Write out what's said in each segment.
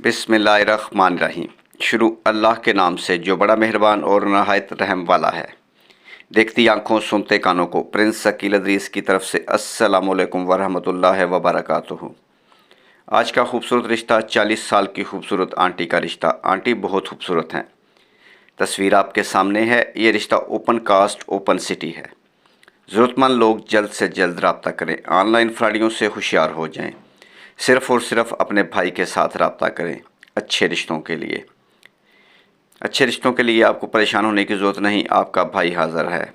बिस्मिल्लाहिर्रहमानिर्रहीम। शुरू अल्लाह के नाम से जो बड़ा मेहरबान और नहायत रहम वाला है। देखती आंखों सुनते कानों को प्रिंस शकील अदरीस की तरफ से अस्सलामु अलैकुम वरहमतुल्लाहि वबरकातुहू। आज का खूबसूरत रिश्ता 40 साल की खूबसूरत आंटी का रिश्ता। आंटी बहुत खूबसूरत हैं। तस्वीर आपके सामने है। ये रिश्ता ओपन कास्ट ओपन सिटी है। ज़रूरतमंद लोग जल्द से जल्द रब्ता करें। ऑनलाइन फ्रॉडियों से होशियार हो जाएं। सिर्फ़ और सिर्फ अपने भाई के साथ रब्ता करें। अच्छे रिश्तों के लिए आपको परेशान होने की ज़रूरत नहीं। आपका भाई हाज़िर है।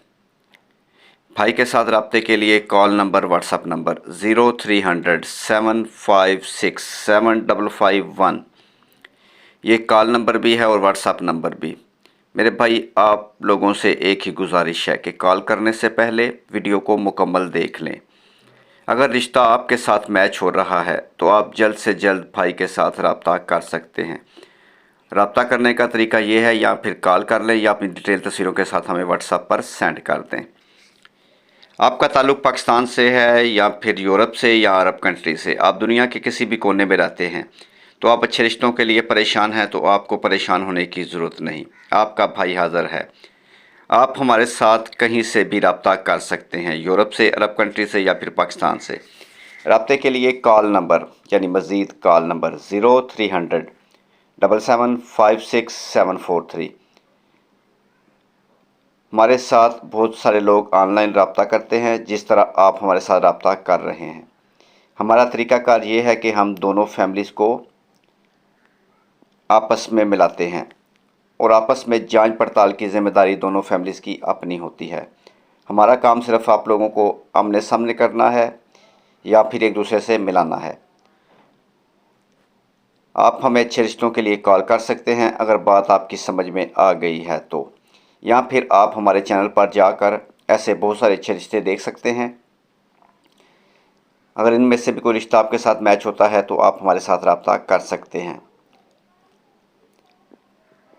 भाई के साथ रब्ते के लिए कॉल नंबर व्हाट्सअप नंबर 0300 756 7551। ये कॉल नंबर भी है और व्हाट्सअप नंबर भी। मेरे भाई, आप लोगों से एक ही गुजारिश है कि कॉल करने से पहले वीडियो को मुकम्मल देख लें। अगर रिश्ता आपके साथ मैच हो रहा है तो आप जल्द से जल्द भाई के साथ रब्ता कर सकते हैं। रब्ता करने का तरीका ये है, या फिर कॉल कर लें या अपनी डिटेल तस्वीरों के साथ हमें व्हाट्सएप पर सेंड कर दें। आपका ताल्लुक़ पाकिस्तान से है या फिर यूरोप से या अरब कंट्री से, आप दुनिया के किसी भी कोने में रहते हैं तो आप अच्छे रिश्तों के लिए परेशान हैं, तो आपको परेशान होने की ज़रूरत नहीं। आपका भाई हाज़िर है। आप हमारे साथ कहीं से भी रब्ता कर सकते हैं, यूरोप से, अरब कंट्री से या फिर पाकिस्तान से। रब्ते के लिए कॉल नंबर यानी मज़ीद कॉल नंबर 0300 7756743। हमारे साथ बहुत सारे लोग ऑनलाइन रब्ता करते हैं, जिस तरह आप हमारे साथ रब्ता कर रहे हैं। हमारा तरीक़ाकार ये है कि हम दोनों फैमिलीज़ को आपस में मिलाते हैं और आपस में जांच पड़ताल की ज़िम्मेदारी दोनों फैमिलीज़ की अपनी होती है। हमारा काम सिर्फ़ आप लोगों को आमने सामने करना है या फिर एक दूसरे से मिलाना है। आप हमें अच्छे रिश्तों के लिए कॉल कर सकते हैं अगर बात आपकी समझ में आ गई है तो, या फिर आप हमारे चैनल पर जाकर ऐसे बहुत सारे अच्छे रिश्ते देख सकते हैं। अगर इनमें से भी कोई रिश्ता आपके साथ मैच होता है तो आप हमारे साथ रब्ता कर सकते हैं।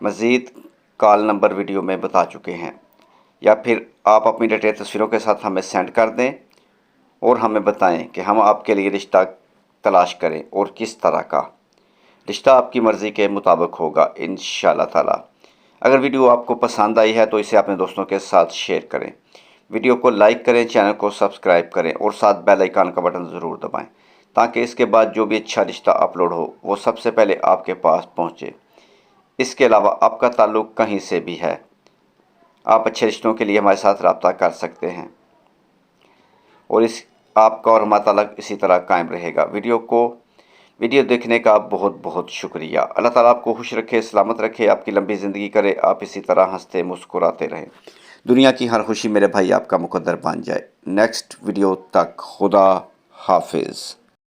मज़ीद कॉल नंबर वीडियो में बता चुके हैं, या फिर आप अपनी डिटेल तस्वीरों के साथ हमें सेंड कर दें और हमें बताएं कि हम आपके लिए रिश्ता तलाश करें और किस तरह का रिश्ता आपकी मर्ज़ी के मुताबिक होगा इंशाअल्लाह ताला। अगर वीडियो आपको पसंद आई है तो इसे अपने दोस्तों के साथ शेयर करें। वीडियो को लाइक करें, चैनल को सब्सक्राइब करें और साथ बेल आइकन का बटन ज़रूर दबाएं, ताकि इसके बाद जो भी अच्छा रिश्ता अपलोड हो वो सबसे पहले आपके पास पहुँचे। इसके अलावा आपका ताल्लुक़ कहीं से भी है, आप अच्छे रिश्तों के लिए हमारे साथ रब्ता कर सकते हैं और आपका और हमारा ताल्लुक़ इसी तरह कायम रहेगा। वीडियो देखने का बहुत बहुत शुक्रिया। अल्लाह ताला आपको खुश रखे, सलामत रखे, आपकी लंबी ज़िंदगी करे, आप इसी तरह हंसते मुस्कुराते रहें। दुनिया की हर खुशी मेरे भाई आपका मुकद्दर बन जाए। नेक्स्ट वीडियो तक खुदा हाफिज़।